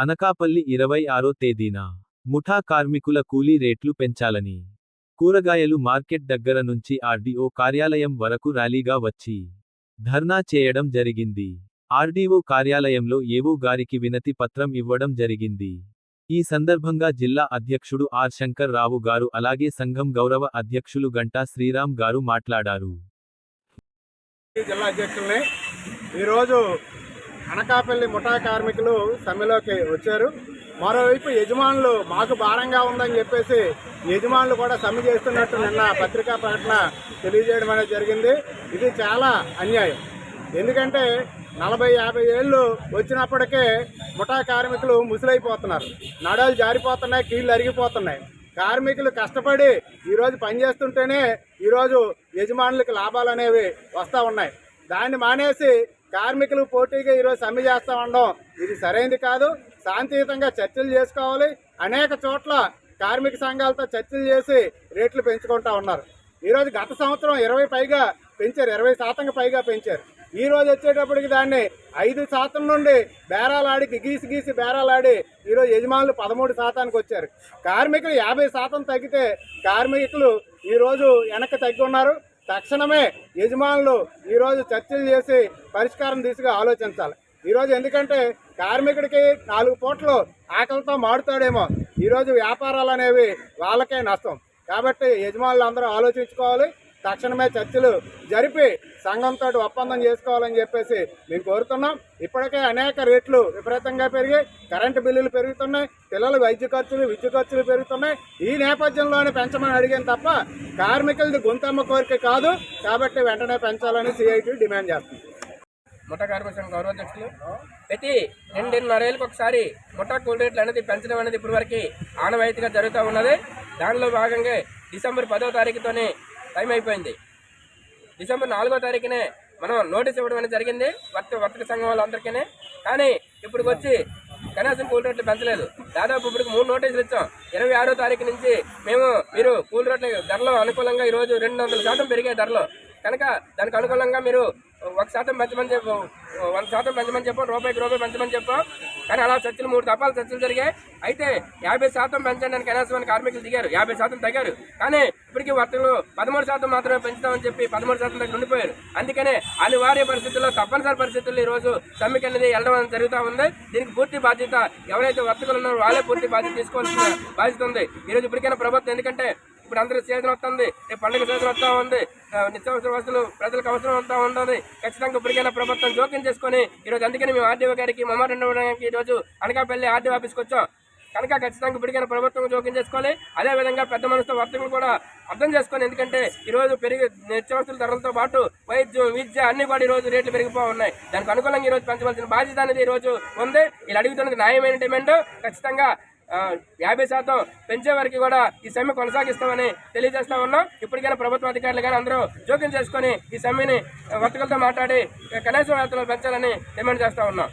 అనకాపల్లి 26వ తేదీన ముఠా కార్మికుల కూలీ రేట్లు పెంచాలని కూరగాయలు మార్కెట్ దగ్గర నుంచి ఆర్డీఓ కార్యాలయం వరకు ర్యాలీగా వచ్చి ధర్నా చేయడం జరిగింది. ఆర్డీఓ కార్యాలయంలో ఏవో గారికి వినతి పత్రం ఇవ్వడం జరిగింది. ఈ సందర్భంగా జిల్లా అధ్యక్షుడు ఆర్ శంకర్ రావు గారు అలాగే సంఘం గౌరవ అధ్యక్షులు గంటా శ్రీరామ్ గారు మాట్లాడారు. జిల్లా అధ్యక్షుల్ని ఈరోజు అనకాపల్లి ముఠా కార్మికులు సమ్మెలోకి వచ్చారు. మరోవైపు యజమానులు మాకు భారంగా ఉందని చెప్పేసి యజమానులు కూడా సమ్మె చేస్తున్నట్టు నిన్న పత్రికా ప్రకటన తెలియజేయడం అనేది జరిగింది. ఇది చాలా అన్యాయం. ఎందుకంటే 40-50 ఏళ్ళు వచ్చినప్పటికే ముఠా కార్మికులు ముసలైపోతున్నారు, నడాలు జారిపోతున్నాయి, కీళ్ళు అరిగిపోతున్నాయి. కార్మికులు కష్టపడి ఈరోజు పనిచేస్తుంటేనే ఈరోజు యజమానులకు లాభాలు అనేవి వస్తూ ఉన్నాయి. దాన్ని మానేసి కార్మికులు పోటీగా ఈరోజు సమ్మె చేస్తూ ఉండడం ఇది సరైనది కాదు. శాంతియుతంగా చర్చలు చేసుకోవాలి. అనేక చోట్ల కార్మిక సంఘాలతో చర్చలు చేసి రేట్లు పెంచుకుంటూ ఉన్నారు. ఈరోజు గత సంవత్సరం 20 పైగా పెంచారు, 20% పైగా పెంచారు. ఈ రోజు వచ్చేటప్పటికి దాన్ని 5% నుండి బేరాలాడి గీసి బేరాలాడి ఈరోజు యజమానులు 13% వచ్చారు. కార్మికులు 50% తగ్గితే కార్మికులు ఈరోజు వెనక్కి తగ్గి ఉన్నారు. తక్షణమే యజమానులు ఈరోజు చర్చలు చేసి పరిష్కారం దిశగా ఆలోచించాలి. ఈరోజు ఎందుకంటే కార్మికుడికి 4 పూటలు ఆకలితో మాడుతాడేమో, ఈరోజు వ్యాపారాలు అనేవి వాళ్ళకే నష్టం. కాబట్టి యజమానులు అందరూ ఆలోచించుకోవాలి. తక్షణమే చర్చలు జరిపి సంఘంతో ఒప్పందం చేసుకోవాలని చెప్పేసి మేము కోరుతున్నాం. ఇప్పటికే అనేక రేట్లు విపరీతంగా పెరిగాయి. కరెంటు బిల్లులు పెరుగుతున్నాయి, పిల్లల వైద్య ఖర్చులు, విద్యుత్ ఖర్చులు పెరుగుతున్నాయి. ఈ నేపథ్యంలోనే పెంచమని అడిగాను తప్ప కార్మికులది గొంతమ్మ కోరిక కాదు. కాబట్టి వెంటనే పెంచాలని సిఐటి డిమాండ్ చేస్తుంది. ముఠా కార్మిక సంఘం గౌరవాధ్యక్షులు ప్రతి 2.5 ఏళ్ళకి ఒకసారి ముఠా కూల్ రేట్లు అనేది పెంచడం అనేది ఇప్పటి వరకు ఆనవాయితీగా జరుగుతూ ఉన్నది. దానిలో భాగంగా డిసెంబర్ 10వ తారీఖుతోనే టైం అయిపోయింది. డిసెంబర్ 4వ తారీఖునే మనం నోటీస్ ఇవ్వడం అనేది జరిగింది వర్తక సంఘం వాళ్ళందరికీ. కానీ ఇప్పుడు వచ్చి కనీసం కూల్ రేట్లు పెంచలేదు. దాదాపు ఇప్పుడు 3 నోటీసులు ఇచ్చాం. 26వ తారీఖు నుంచి మీరు కూల్ రేట్ల ధరలో అనుకూలంగా ఈరోజు 200% పెరిగే ధరలు కనుక దానికి అనుకూలంగా మీరు 1% పెంచమని చెప్పాం, 100% పెంచమని చెప్పాం, రూపాయికి రూపాయి పెంచమని చెప్పాం. కానీ అలా చర్చలు 3 దఫాలు చర్చలు జరిగాయి. అయితే 50% పెంచడానికి కనీసం కార్మికులు దిగారు, 50% తగ్గారు. కానీ ఇప్పటికీ వర్తకులు 13% మాత్రమే పెంచుతామని చెప్పి 13% దగ్గర ఉండిపోయారు. అందుకనే అనివార్య పరిస్థితుల్లో, తప్పనిసరి పరిస్థితుల్లో ఈరోజు సమ్మెకి అనేది వెళ్ళడం జరుగుతూ ఉంది. దీనికి పూర్తి బాధ్యత ఎవరైతే వర్తకులు ఉన్నారో వాళ్ళే పూర్తి బాధ్యత తీసుకోవాల్సిన బాధ్యత ఉంది ఈరోజు ఇప్పటికైనా ప్రభుత్వం. ఎందుకంటే ఇప్పుడు అందరూ సీజన్ వస్తుంది, పండుగ సీజన్ వస్తూ ఉంది, నిత్యావసర వస్తువులు ప్రజలకు అవసరం అవుతూ ఉంటుంది. ఖచ్చితంగా ఇప్పటికైనా ప్రభుత్వం జోక్యం చేసుకొని ఈరోజు అందుకని మేము ఆర్డీఓ గారికి మెమోరాండం ఇవ్వడానికి ఈరోజు అనకాపల్లి ఆర్డీఓ ఆఫీస్కి వచ్చాం. కనుక ఖచ్చితంగా ఇప్పటికైనా ప్రభుత్వం జోక్యం చేసుకోవాలి. అదేవిధంగా పెద్ద మనసుతో వర్తకులు కూడా అర్థం చేసుకొని, ఎందుకంటే ఈరోజు నిత్యావసరాల ధరలతో పాటు వైద్యం, విద్య అన్ని కూడా ఈరోజు రేట్లు పెరిగిపో ఉన్నాయి. దానికి అనుకూలంగా ఈరోజు పెంచవలసిన బాధ్యత అనేది ఈరోజు ఉంది. వీళ్ళు అడుగుతున్నది న్యాయమైన డిమాండ్. ఖచ్చితంగా 50% పెంచే వరకు కూడా ఈ సమ్మె కొనసాగిస్తామని తెలియజేస్తా ఉన్నాం. ఇప్పటికైనా ప్రభుత్వ అధికారులు కానీ అందరూ జోక్యం చేసుకొని ఈ సమ్మెని వర్తకులతో మాట్లాడి కనీస వేతనాలు పెంచాలని డిమాండ్ చేస్తా ఉన్నాం.